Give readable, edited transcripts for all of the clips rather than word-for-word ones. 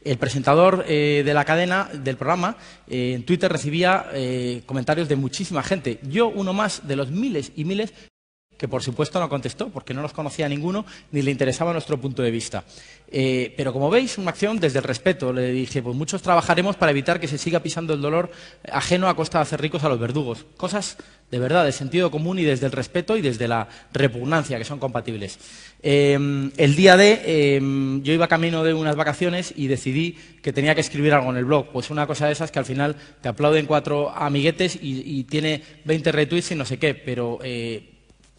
El presentador de la cadena, del programa, en Twitter recibía comentarios de muchísima gente. Yo, uno más de los miles y miles que por supuesto no contestó, porque no nos conocía ninguno ni le interesaba nuestro punto de vista. Pero como veis, una acción desde el respeto. Le dije, pues muchos trabajaremos para evitar que se siga pisando el dolor ajeno a costa de hacer ricos a los verdugos. Cosas de verdad, de sentido común y desde el respeto y desde la repugnancia, que son compatibles. El día yo iba camino de unas vacaciones y decidí que tenía que escribir algo en el blog. Pues una cosa de esas que al final te aplauden 4 amiguetes y tiene 20 retweets y no sé qué, pero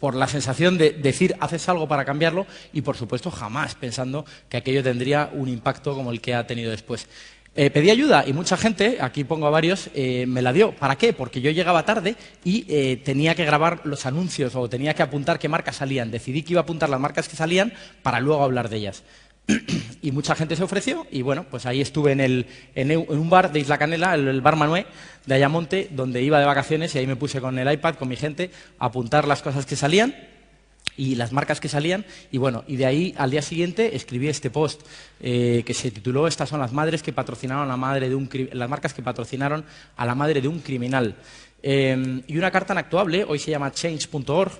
por la sensación de decir, haces algo para cambiarlo y, por supuesto, jamás pensando que aquello tendría un impacto como el que ha tenido después. Pedí ayuda y mucha gente, aquí pongo a varios, me la dio. ¿Para qué? Porque yo llegaba tarde y tenía que grabar los anuncios o tenía que apuntar qué marcas salían. Decidí que iba a apuntar las marcas que salían para luego hablar de ellas. Y mucha gente se ofreció y bueno, pues ahí estuve en un bar de Isla Canela, el bar Manué de Ayamonte, donde iba de vacaciones y ahí me puse con el iPad, con mi gente, a apuntar las cosas que salían y las marcas que salían y bueno, y de ahí al día siguiente escribí este post que se tituló "Estas son las madres que patrocinaron a la madre de las marcas que patrocinaron a la madre de un criminal". Y una carta inactuable, hoy se llama change.org,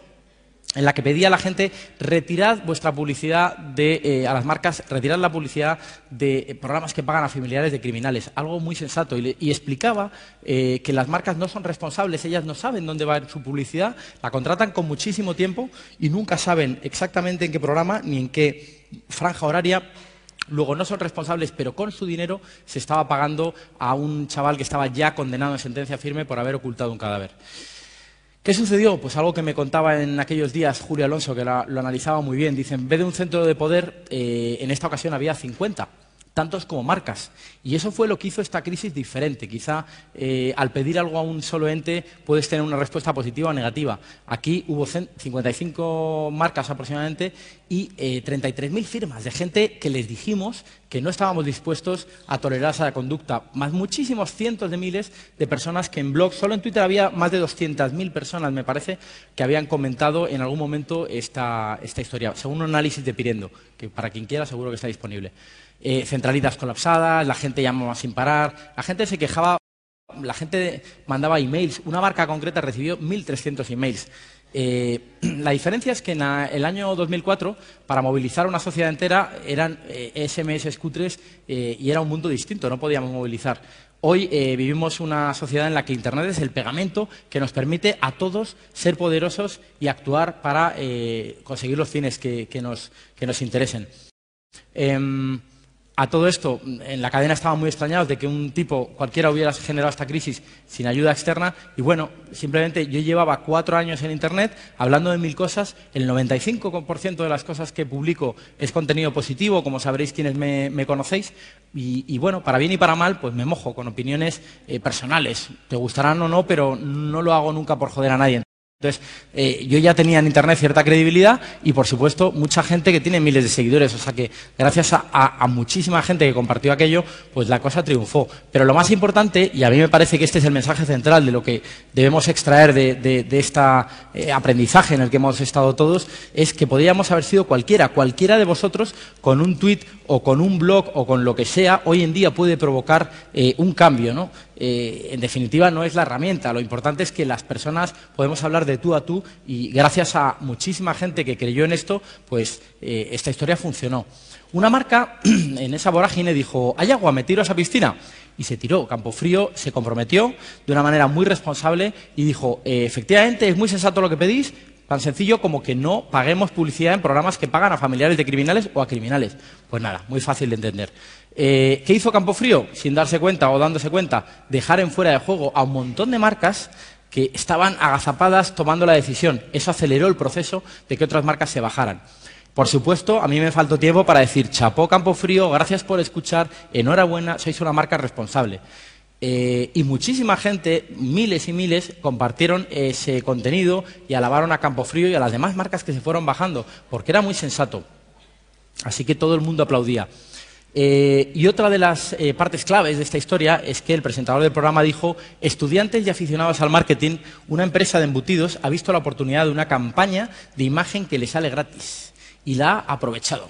en la que pedía a la gente: retirad vuestra publicidad a las marcas, retirad la publicidad de programas que pagan a familiares de criminales. Algo muy sensato. Y explicaba que las marcas no son responsables, ellas no saben dónde va su publicidad, la contratan con muchísimo tiempo y nunca saben exactamente en qué programa ni en qué franja horaria. Luego no son responsables, pero con su dinero se estaba pagando a un chaval que estaba ya condenado en sentencia firme por haber ocultado un cadáver. ¿Qué sucedió? Pues algo que me contaba en aquellos días Julio Alonso, que lo analizaba muy bien. Dice, en vez de un centro de poder, en esta ocasión había 50, tantos como marcas. Y eso fue lo que hizo esta crisis diferente. Quizá al pedir algo a un solo ente puedes tener una respuesta positiva o negativa. Aquí hubo 55 marcas aproximadamente y 33.000 firmas de gente que les dijimos que no estábamos dispuestos a tolerar esa conducta, más muchísimos cientos de miles de personas que en blogs, solo en Twitter había más de 200.000 personas, me parece, que habían comentado en algún momento esta historia, según un análisis de Pirendo, que para quien quiera seguro que está disponible. Centralitas colapsadas, la gente llamaba sin parar, la gente se quejaba, la gente mandaba emails, una marca concreta recibió 1.300 emails. La diferencia es que en el año 2004, para movilizar una sociedad entera, eran SMS cutres y era un mundo distinto, no podíamos movilizar. Hoy vivimos una sociedad en la que Internet es el pegamento que nos permite a todos ser poderosos y actuar para conseguir los fines que nos interesen. A todo esto, en la cadena estaban muy extrañados de que un tipo cualquiera hubiera generado esta crisis sin ayuda externa y bueno, simplemente yo llevaba 4 años en Internet hablando de 1000 cosas, el 95% de las cosas que publico es contenido positivo, como sabréis quienes me conocéis, y bueno, para bien y para mal, pues me mojo con opiniones personales, te gustarán o no, pero no lo hago nunca por joder a nadie. Entonces, yo ya tenía en Internet cierta credibilidad y, por supuesto, mucha gente que tiene miles de seguidores. O sea que, gracias a muchísima gente que compartió aquello, pues la cosa triunfó. Pero lo más importante, y a mí me parece que este es el mensaje central de lo que debemos extraer de este aprendizaje en el que hemos estado todos, es que podríamos haber sido cualquiera de vosotros, con un tuit o con un blog o con lo que sea, hoy en día puede provocar un cambio, ¿no? En definitiva, no es la herramienta. Lo importante es que las personas podemos hablar de tú a tú y gracias a muchísima gente que creyó en esto, pues esta historia funcionó. Una marca en esa vorágine dijo, ¿hay agua? ¿Me tiro a esa piscina? Y se tiró. Campofrío se comprometió de una manera muy responsable y dijo, efectivamente, es muy sensato lo que pedís, tan sencillo como que no paguemos publicidad en programas que pagan a familiares de criminales o a criminales. Pues nada, muy fácil de entender. ¿Qué hizo Campofrío? Sin darse cuenta o dándose cuenta, dejar en fuera de juego a un montón de marcas que estaban agazapadas tomando la decisión. Eso aceleró el proceso de que otras marcas se bajaran. Por supuesto, a mí me faltó tiempo para decir, chapó Campofrío, gracias por escuchar, enhorabuena, sois una marca responsable. Y muchísima gente, miles y miles, compartieron ese contenido y alabaron a Campofrío y a las demás marcas que se fueron bajando, porque era muy sensato. Así que todo el mundo aplaudía. Y otra de las partes claves de esta historia es que el presentador del programa dijo, estudiantes y aficionados al marketing, una empresa de embutidos ha visto la oportunidad de una campaña de imagen que le sale gratis y la ha aprovechado.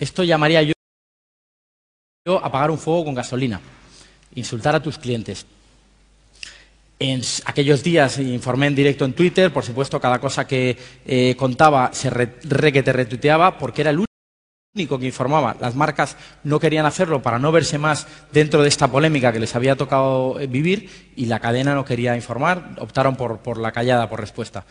Esto llamaría yo apagar un fuego con gasolina, insultar a tus clientes. En aquellos días informé en directo en Twitter, por supuesto, cada cosa que contaba se retuiteaba porque era el único que informaba. Las marcas no querían hacerlo para no verse más dentro de esta polémica que les había tocado vivir y la cadena no quería informar, optaron por la callada, por respuesta.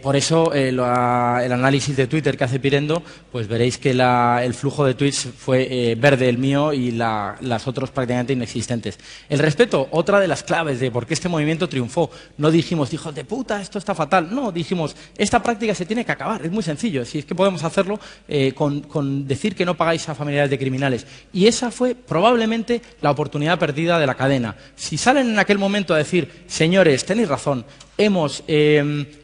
Por eso el análisis de Twitter que hace Pirendo, pues veréis que el flujo de tweets fue verde el mío y las otros prácticamente inexistentes. El respeto, otra de las claves de por qué este movimiento triunfó. No dijimos, hijos de puta, esto está fatal. No, dijimos, esta práctica se tiene que acabar. Es muy sencillo. Si es que podemos hacerlo con decir que no pagáis a familiares de criminales. Y esa fue probablemente la oportunidad perdida de la cadena. Si salen en aquel momento a decir, señores, tenéis razón, hemos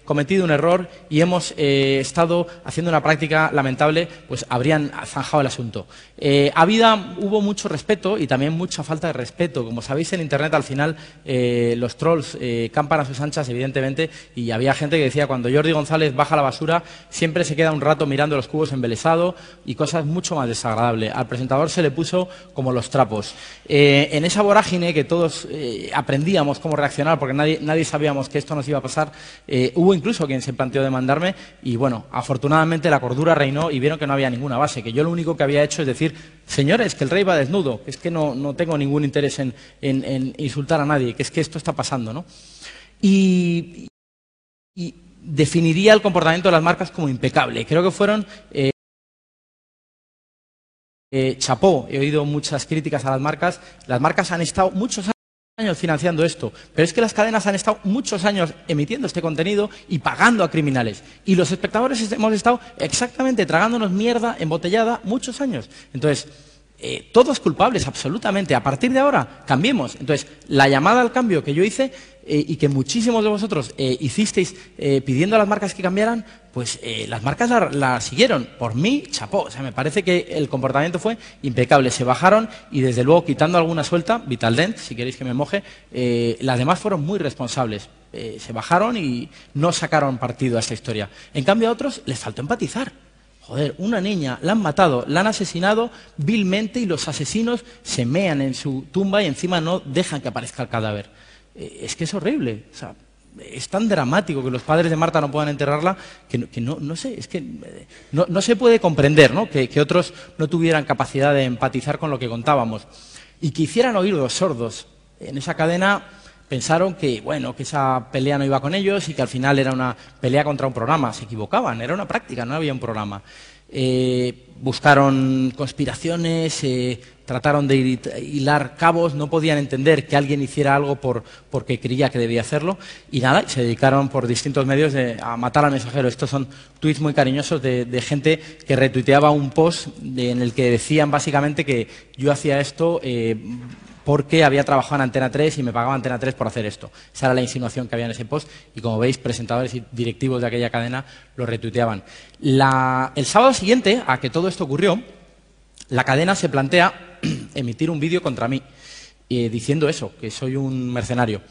cometido un error y hemos estado haciendo una práctica lamentable, pues habrían zanjado el asunto. Hubo mucho respeto y también mucha falta de respeto. Como sabéis, en Internet al final los trolls campan a sus anchas, evidentemente, y había gente que decía, cuando Jordi González baja la basura, siempre se queda un rato mirando los cubos embelesado y cosas mucho más desagradables. Al presentador se le puso como los trapos. En esa vorágine que todos aprendíamos cómo reaccionar, porque nadie sabíamos que esto nos iba a pasar, hubo incluso quien se planteó demandarme y, bueno, afortunadamente la cordura reinó y vieron que no había ninguna base, que yo lo único que había hecho es decir, señores, que el rey va desnudo, que es que no tengo ningún interés en insultar a nadie, que es que esto está pasando, ¿no? Y definiría el comportamiento de las marcas como impecable. Creo que fueron... chapó, he oído muchas críticas a las marcas han estado muchos años financiando esto, pero es que las cadenas han estado muchos años emitiendo este contenido y pagando a criminales. Y los espectadores hemos estado exactamente tragándonos mierda embotellada muchos años. Entonces, todos culpables, absolutamente. A partir de ahora, cambiemos. Entonces, la llamada al cambio que yo hice y que muchísimos de vosotros hicisteis pidiendo a las marcas que cambiaran, pues las marcas la siguieron. Por mí, chapó. O sea, me parece que el comportamiento fue impecable. Se bajaron y, desde luego, quitando alguna suelta, Vitaldent, si queréis que me moje, las demás fueron muy responsables. Se bajaron y no sacaron partido a esta historia. En cambio, a otros les faltó empatizar. Joder, una niña, la han matado, la han asesinado vilmente y los asesinos se mean en su tumba y encima no dejan que aparezca el cadáver. Es que es horrible. O sea, es tan dramático que los padres de Marta no puedan enterrarla que no sé, es que no se puede comprender, ¿no? Que otros no tuvieran capacidad de empatizar con lo que contábamos y que hicieran oídos sordos. En esa cadena pensaron que, bueno, que esa pelea no iba con ellos y que al final era una pelea contra un programa. Se equivocaban, era una práctica, no había un programa. Buscaron conspiraciones, trataron de hilar cabos, no podían entender que alguien hiciera algo porque creía que debía hacerlo y nada, se dedicaron por distintos medios a matar al mensajero. Estos son tuits muy cariñosos de gente que retuiteaba un post en el que decían básicamente que yo hacía esto porque había trabajado en Antena 3 y me pagaba Antena 3 por hacer esto. Esa era la insinuación que había en ese post y, como veis, presentadores y directivos de aquella cadena lo retuiteaban. El sábado siguiente a que todo esto ocurrió, la cadena se plantea emitir un vídeo contra mí, diciendo eso, que soy un mercenario.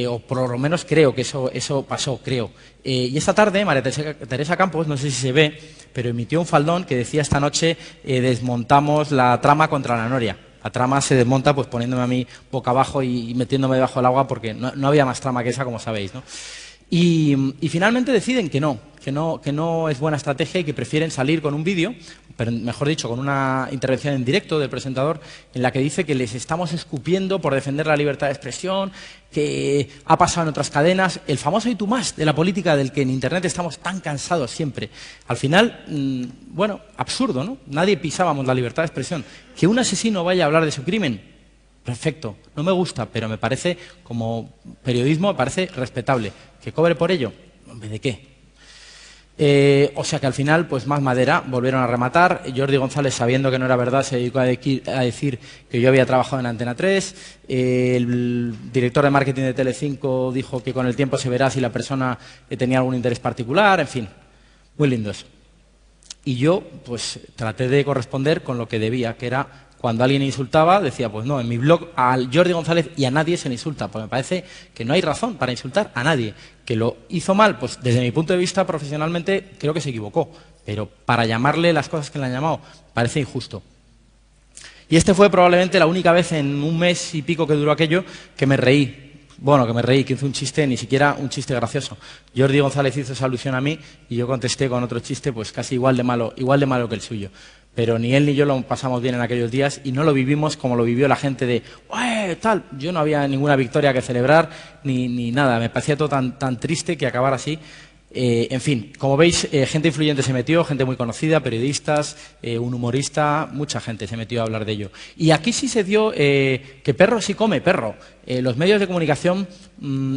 O por lo menos creo que eso pasó, creo. Y esta tarde María Teresa Campos, no sé si se ve, pero emitió un faldón que decía: esta noche desmontamos la trama contra la Noria. La trama se desmonta pues poniéndome a mí boca abajo y metiéndome debajo del agua porque no había más trama que esa, como sabéis, ¿no? Y finalmente deciden que no es buena estrategia y que prefieren salir con un vídeo, pero mejor dicho, con una intervención en directo del presentador en la que dice que les estamos escupiendo por defender la libertad de expresión, que ha pasado en otras cadenas, el famoso y tú más de la política del que en Internet estamos tan cansados siempre. Al final, bueno, absurdo, ¿no? Nadie pisábamos la libertad de expresión. Que un asesino vaya a hablar de su crimen, perfecto, no me gusta, pero me parece, como periodismo, me parece respetable. ¿Que cobre por ello? ¿De qué? O sea que al final, pues más madera, volvieron a rematar. Jordi González, sabiendo que no era verdad, se dedicó a decir que yo había trabajado en Antena 3. El director de marketing de Telecinco dijo que con el tiempo se verá si la persona tenía algún interés particular, en fin, muy lindos. Y yo, pues, traté de corresponder con lo que debía, que era, cuando alguien insultaba, decía, pues no, en mi blog a Jordi González y a nadie se le insulta, porque me parece que no hay razón para insultar a nadie. Que lo hizo mal, pues desde mi punto de vista, profesionalmente, creo que se equivocó, pero para llamarle las cosas que le han llamado, parece injusto. Y este fue probablemente la única vez en un mes y pico que duró aquello que me reí. Bueno, que me reí, que hice un chiste, ni siquiera un chiste gracioso. Jordi González hizo esa alusión a mí y yo contesté con otro chiste pues casi igual de malo que el suyo. Pero ni él ni yo lo pasamos bien en aquellos días y no lo vivimos como lo vivió la gente de ¡ueh! Tal. Yo no había ninguna victoria que celebrar ni nada. Me parecía todo tan triste que acabar así. En fin, como veis, gente influyente se metió, gente muy conocida, periodistas, un humorista, mucha gente se metió a hablar de ello. Y aquí sí se dio que perro sí come perro. Los medios de comunicación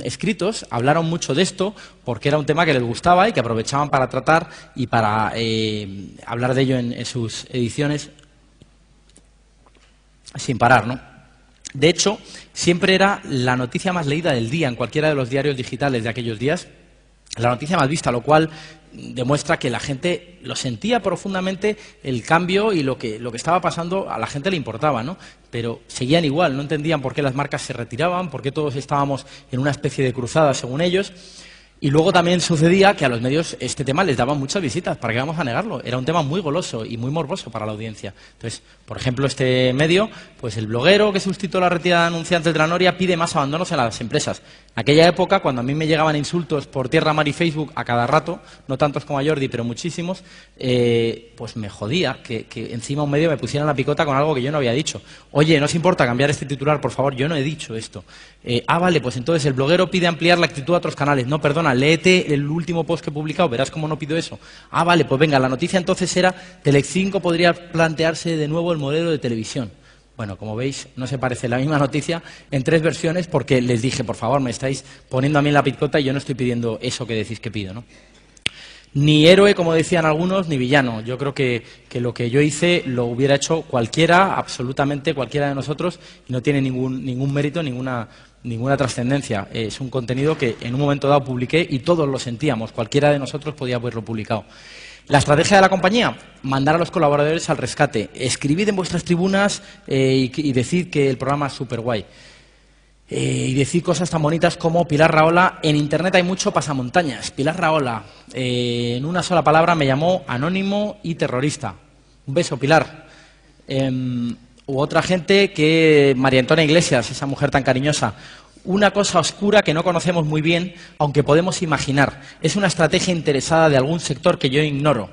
escritos hablaron mucho de esto porque era un tema que les gustaba y que aprovechaban para tratar y para hablar de ello en sus ediciones sin parar, ¿no? De hecho, siempre era la noticia más leída del día en cualquiera de los diarios digitales de aquellos días. La noticia más vista, lo cual demuestra que la gente lo sentía profundamente, el cambio y lo que estaba pasando a la gente le importaba, ¿no? Pero seguían igual, no entendían por qué las marcas se retiraban, por qué todos estábamos en una especie de cruzada según ellos. Y luego también sucedía que a los medios este tema les daban muchas visitas, ¿para qué vamos a negarlo? Era un tema muy goloso y muy morboso para la audiencia. Entonces, por ejemplo, este medio, pues el bloguero que suscitó la retirada de anunciantes de la Noria pide más abandonos en las empresas. En aquella época, cuando a mí me llegaban insultos por tierra, mar y Facebook a cada rato, no tantos como a Jordi, pero muchísimos, pues me jodía que encima un medio me pusiera la picota con algo que yo no había dicho. Oye, ¿no os importa cambiar este titular, por favor? Yo no he dicho esto. Vale, pues entonces el bloguero pide ampliar la actitud a otros canales. No, perdona, léete el último post que he publicado, verás cómo no pido eso. Vale, pues venga, la noticia entonces era Telecinco podría plantearse de nuevo el modelo de televisión. Bueno, como veis, no se parece la misma noticia en 3 versiones porque les dije, por favor, me estáis poniendo a mí en la picota y yo no estoy pidiendo eso que decís que pido, ¿no? Ni héroe, como decían algunos, ni villano. Yo creo que lo que yo hice lo hubiera hecho cualquiera, absolutamente cualquiera de nosotros, y no tiene ningún mérito, ninguna trascendencia. Es un contenido que en un momento dado publiqué y todos lo sentíamos. Cualquiera de nosotros podía haberlo publicado. La estrategia de la compañía, mandar a los colaboradores al rescate. Escribid en vuestras tribunas y decid que el programa es súper guay. Y decir cosas tan bonitas como Pilar Rahola, en Internet hay mucho pasamontañas. Pilar Rahola, en una sola palabra me llamó anónimo y terrorista. Un beso, Pilar. U otra gente que María Antonia Iglesias, esa mujer tan cariñosa. Una cosa oscura que no conocemos muy bien, aunque podemos imaginar. Es una estrategia interesada de algún sector que yo ignoro.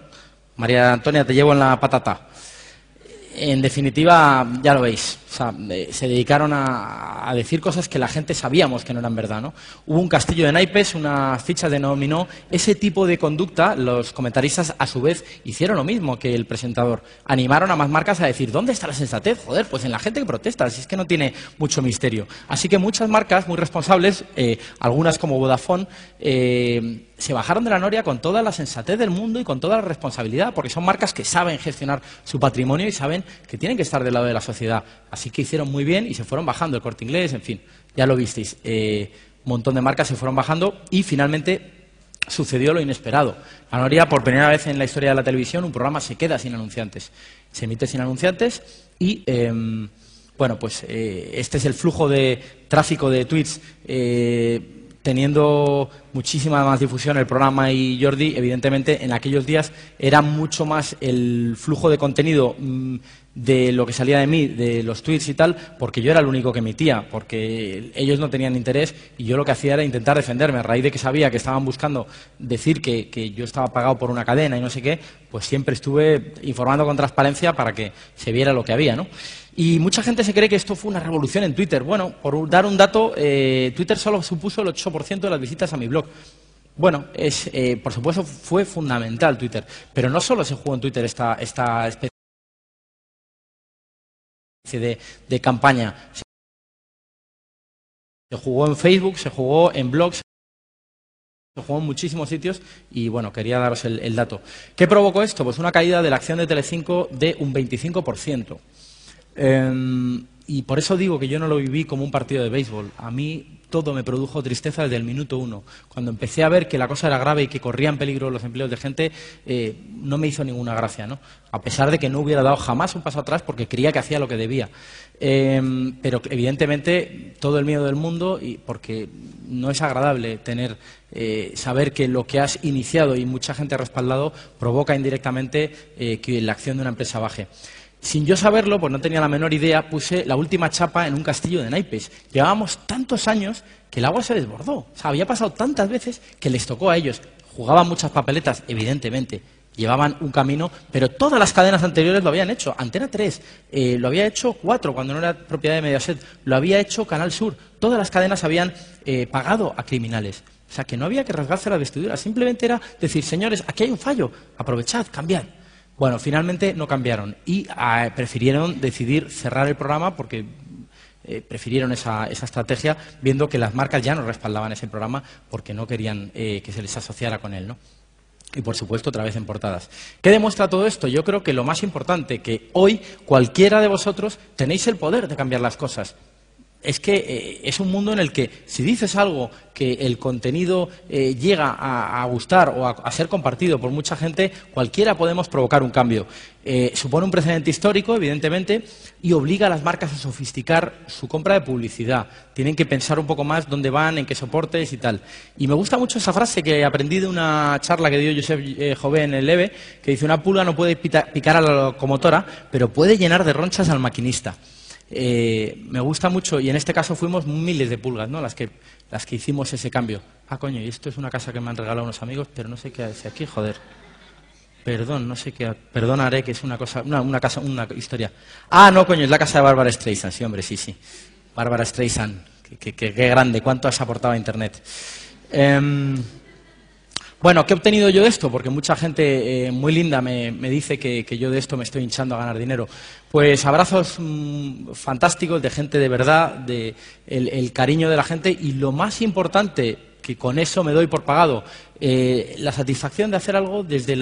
María Antonia, te llevo en la patata. En definitiva, ya lo veis, o sea, se dedicaron a decir cosas que la gente sabíamos que no eran verdad, ¿no? Hubo un castillo de naipes, unas fichas de dominó, ese tipo de conducta, los comentaristas a su vez hicieron lo mismo que el presentador. Animaron a más marcas a decir, ¿dónde está la sensatez? Joder, pues en la gente que protesta, si es que no tiene mucho misterio. Así que muchas marcas muy responsables, algunas como Vodafone, se bajaron de la noria con toda la sensatez del mundo y con toda la responsabilidad, porque son marcas que saben gestionar su patrimonio y saben que tienen que estar del lado de la sociedad. Así que hicieron muy bien y se fueron bajando, el Corte Inglés, en fin, ya lo visteis. Un montón de marcas se fueron bajando y finalmente sucedió lo inesperado. La noria, por primera vez en la historia de la televisión, un programa se queda sin anunciantes. Se emite sin anunciantes y... bueno, pues este es el flujo de tráfico de tweets teniendo muchísima más difusión el programa y Jordi, evidentemente en aquellos días era mucho más el flujo de contenido de lo que salía de mí, de los tweets y tal, porque yo era el único que emitía, porque ellos no tenían interés y yo lo que hacía era intentar defenderme. A raíz de que sabía que estaban buscando decir que yo estaba pagado por una cadena y no sé qué, pues siempre estuve informando con transparencia para que se viera lo que había, ¿no? Y mucha gente se cree que esto fue una revolución en Twitter. Bueno, por dar un dato, Twitter solo supuso el 8% de las visitas a mi blog. Bueno, por supuesto fue fundamental Twitter, pero no solo se jugó en Twitter esta especie de campaña. Se jugó en Facebook, se jugó en blogs, se jugó en muchísimos sitios y, bueno, quería daros el dato. ¿Qué provocó esto? Pues una caída de la acción de Telecinco de un 25%. Y por eso digo que yo no lo viví como un partido de béisbol. A mí todo me produjo tristeza desde el minuto 1. Cuando empecé a ver que la cosa era grave y que corrían peligro los empleos de gente, no me hizo ninguna gracia, ¿no? A pesar de que no hubiera dado jamás un paso atrás porque creía que hacía lo que debía. Pero evidentemente todo el miedo del mundo, y porque no es agradable saber que lo que has iniciado y mucha gente ha respaldado provoca indirectamente que la acción de una empresa baje. Sin yo saberlo, pues no tenía la menor idea, puse la última chapa en un castillo de naipes. Llevábamos tantos años que el agua se desbordó. O sea, había pasado tantas veces que les tocó a ellos. Jugaban muchas papeletas, evidentemente. Llevaban un camino, pero todas las cadenas anteriores lo habían hecho. Antena 3, lo había hecho 4, cuando no era propiedad de Mediaset. Lo había hecho Canal Sur. Todas las cadenas habían pagado a criminales. O sea, que no había que rasgarse la vestidura. Simplemente era decir, señores, aquí hay un fallo. Aprovechad, cambiad. Bueno, finalmente no cambiaron y prefirieron decidir cerrar el programa porque prefirieron esa estrategia, viendo que las marcas ya no respaldaban ese programa porque no querían que se les asociara con él, ¿no? Y, por supuesto, otra vez en portadas. ¿Qué demuestra todo esto? Yo creo que lo más importante, que hoy cualquiera de vosotros tenéis el poder de cambiar las cosas. Es que es un mundo en el que si dices algo que el contenido llega a gustar o a ser compartido por mucha gente, cualquiera podemos provocar un cambio. Supone un precedente histórico, evidentemente, y obliga a las marcas a sofisticar su compra de publicidad. Tienen que pensar un poco más dónde van, en qué soportes y tal. Y me gusta mucho esa frase que aprendí de una charla que dio Josep Jové en el EVE, que dice: una pulga no puede picar a la locomotora, pero puede llenar de ronchas al maquinista. Me gusta mucho, y en este caso fuimos miles de pulgas, ¿no?, las que hicimos ese cambio. Ah, coño, y esto es una casa que me han regalado unos amigos, pero no sé qué hace aquí, joder. Perdón, no sé qué. Perdonaré, que es una cosa, una casa, una historia. Ah, no, coño, es la casa de Bárbara Streisand, sí, hombre, sí. Bárbara Streisand, qué grande, cuánto has aportado a Internet. Bueno, ¿qué he obtenido yo de esto? Porque mucha gente muy linda me dice que yo de esto me estoy hinchando a ganar dinero. Pues abrazos fantásticos de gente de verdad, el cariño de la gente y lo más importante, que con eso me doy por pagado, la satisfacción de hacer algo desde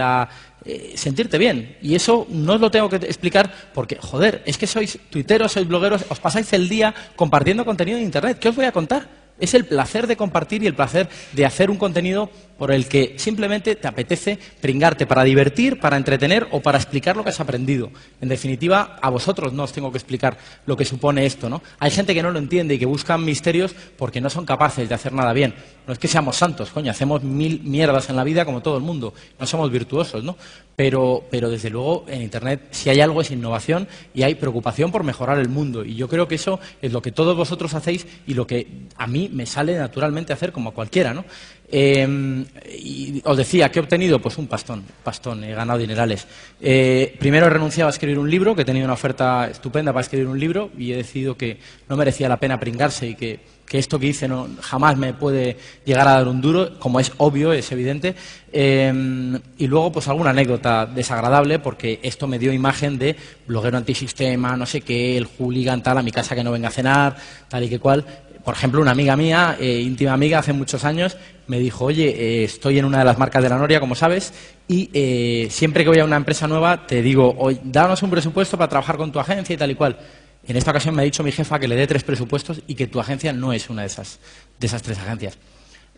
sentirte bien. Y eso no os lo tengo que explicar porque, joder, es que sois tuiteros, sois blogueros, os pasáis el día compartiendo contenido en Internet. ¿Qué os voy a contar? Es el placer de compartir y el placer de hacer un contenido por el que simplemente te apetece pringarte para divertir, para entretener o para explicar lo que has aprendido. En definitiva, a vosotros no os tengo que explicar lo que supone esto, ¿no? Hay gente que no lo entiende y que buscan misterios porque no son capaces de hacer nada bien. No es que seamos santos, coño, hacemos 1000 mierdas en la vida como todo el mundo. No somos virtuosos, ¿no? Pero desde luego en Internet si hay algo es innovación y hay preocupación por mejorar el mundo. Y yo creo que eso es lo que todos vosotros hacéis y lo que a mí me sale naturalmente hacer como a cualquiera, ¿no? Y os decía, ¿qué he obtenido? Pues un pastón, he ganado dinerales. Primero he renunciado a escribir un libro, que he tenido una oferta estupenda para escribir un libro y he decidido que no merecía la pena pringarse y que esto que hice jamás me puede llegar a dar un duro, como es obvio, es evidente. Y luego, pues alguna anécdota desagradable, porque esto me dio imagen de bloguero antisistema, no sé qué, el hooligan, tal, a mi casa que no venga a cenar, tal y que cual. Por ejemplo, una amiga mía, íntima amiga, hace muchos años, me dijo: oye, estoy en una de las marcas de la Noria, como sabes, y siempre que voy a una empresa nueva te digo, danos un presupuesto para trabajar con tu agencia y tal y cual. En esta ocasión me ha dicho mi jefa que le dé 3 presupuestos y que tu agencia no es una de esas 3 agencias.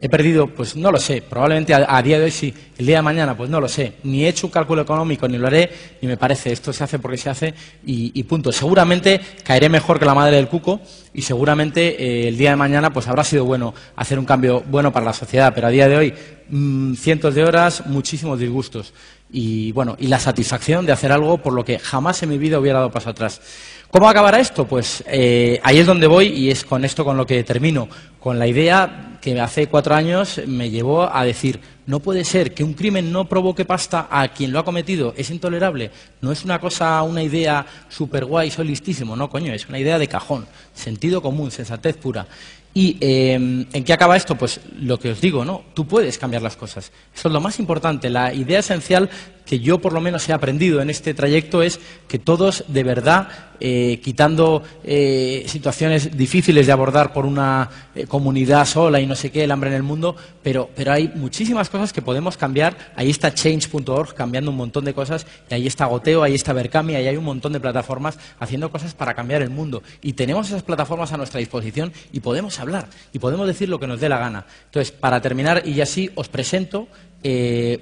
He perdido, pues no lo sé, probablemente a día de hoy sí, el día de mañana pues no lo sé, ni he hecho un cálculo económico, ni lo haré, ni me parece, esto se hace porque se hace y punto. Seguramente caeré mejor que la madre del cuco y seguramente el día de mañana pues habrá sido bueno hacer un cambio bueno para la sociedad, pero a día de hoy cientos de horas, muchísimos disgustos y bueno, y la satisfacción de hacer algo por lo que jamás en mi vida hubiera dado paso atrás. ¿Cómo acabará esto? Pues ahí es donde voy y es con esto con lo que termino, con la idea que hace 4 años me llevó a decir: no puede ser que un crimen no provoque pasta a quien lo ha cometido, es intolerable, no es una cosa, una idea súper guay, soy listísimo, no, coño, es una idea de cajón, sentido común, sensatez pura. ¿Y en qué acaba esto? Pues lo que os digo, ¿no? Tú puedes cambiar las cosas. Eso es lo más importante. La idea esencial que yo por lo menos he aprendido en este trayecto es que todos, de verdad, quitando situaciones difíciles de abordar por una comunidad sola y no sé qué, el hambre en el mundo, pero hay muchísimas cosas que podemos cambiar. Ahí está change.org cambiando un montón de cosas, y ahí está Goteo, ahí está Berkami, ahí hay un montón de plataformas haciendo cosas para cambiar el mundo. Y tenemos esas plataformas a nuestra disposición y podemos hablar y podemos decir lo que nos dé la gana. Entonces, para terminar, y así os presento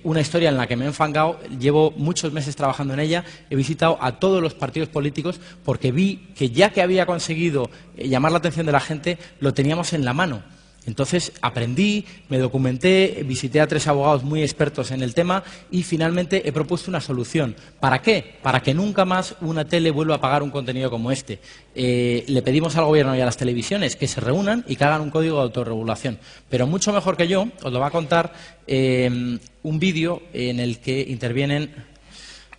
una historia en la que me he enfangado. Llevo muchos meses trabajando en ella, he visitado a todos los partidos políticos porque vi que ya que había conseguido llamar la atención de la gente, lo teníamos en la mano. Entonces aprendí, me documenté, visité a 3 abogados muy expertos en el tema y finalmente he propuesto una solución. ¿Para qué? Para que nunca más una tele vuelva a pagar un contenido como este. Le pedimos al Gobierno y a las televisiones que se reúnan y que hagan un código de autorregulación. Pero mucho mejor que yo, os lo va a contar un vídeo en el que intervienen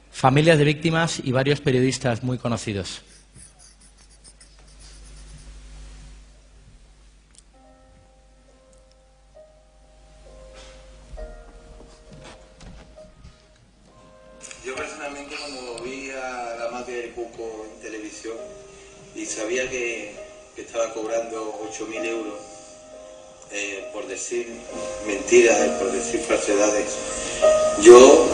familias de víctimas y varios periodistas muy conocidos. Yo personalmente, cuando vi a la madre del Cuco en televisión y sabía que estaba cobrando 8.000 euros por decir mentiras, por decir falsedades, yo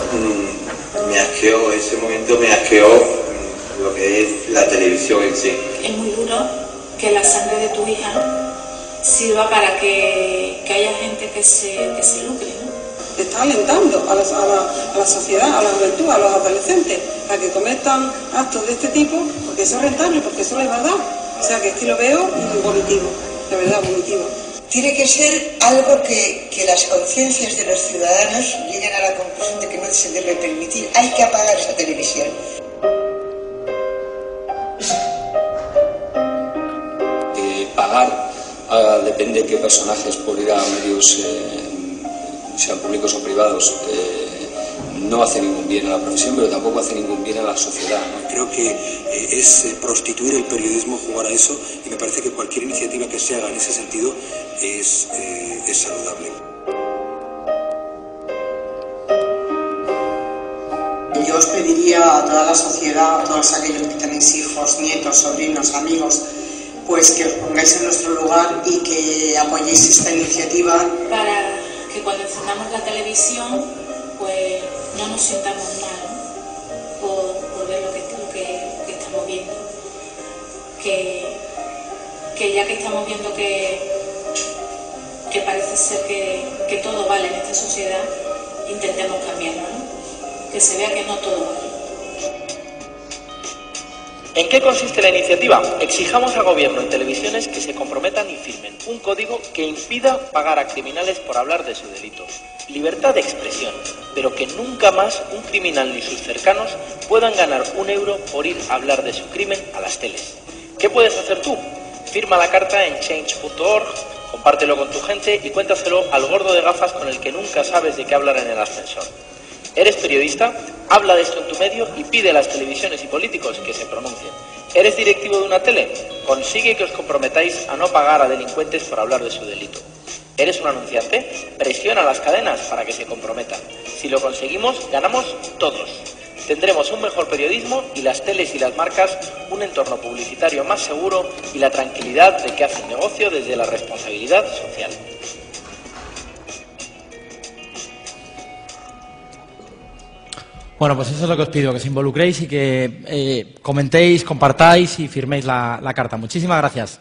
me asqueó, ese momento me asqueó lo que es la televisión en sí. Es muy duro que la sangre de tu hija sirva para que haya gente que se lucre, ¿no? Está alentando a la sociedad, a la juventud, a los adolescentes, a que cometan actos de este tipo, porque eso es rentable, porque eso les va a dar. O sea, que es que lo veo volitivo, de verdad, volitivo. Tiene que ser algo que las conciencias de los ciudadanos lleguen a la conclusión de que no se debe permitir. Hay que apagar esa televisión. Pagar depende de qué personajes por ir a medios, sean públicos o privados, no hace ningún bien a la profesión, pero tampoco hace ningún bien a la sociedad, ¿no? Creo que es prostituir el periodismo jugar a eso, y me parece que cualquier iniciativa que se haga en ese sentido es saludable. Yo os pediría a toda la sociedad, a todos aquellos que tenéis hijos, nietos, sobrinos, amigos, pues que os pongáis en nuestro lugar y que apoyéis esta iniciativa. Para que cuando encendamos la televisión, pues no nos sintamos mal por ver lo que estamos viendo. Que ya que estamos viendo que parece ser que todo vale en esta sociedad, intentemos cambiarlo, ¿no? Que se vea que no todo vale. ¿En qué consiste la iniciativa? Exijamos al Gobierno en televisiones que se comprometan y firmen un código que impida pagar a criminales por hablar de su delito. Libertad de expresión, pero que nunca más un criminal ni sus cercanos puedan ganar €1 por ir a hablar de su crimen a las teles. ¿Qué puedes hacer tú? Firma la carta en change.org, compártelo con tu gente y cuéntaselo al gordo de gafas con el que nunca sabes de qué hablar en el ascensor. ¿Eres periodista? Habla de esto en tu medio y pide a las televisiones y políticos que se pronuncien. ¿Eres directivo de una tele? Consigue que os comprometáis a no pagar a delincuentes por hablar de su delito. ¿Eres un anunciante? Presiona a las cadenas para que se comprometan. Si lo conseguimos, ganamos todos. Tendremos un mejor periodismo y las teles y las marcas un entorno publicitario más seguro y la tranquilidad de que hacen negocio desde la responsabilidad social. Bueno, pues eso es lo que os pido, que os involucréis y que comentéis, compartáis y firméis la carta. Muchísimas gracias.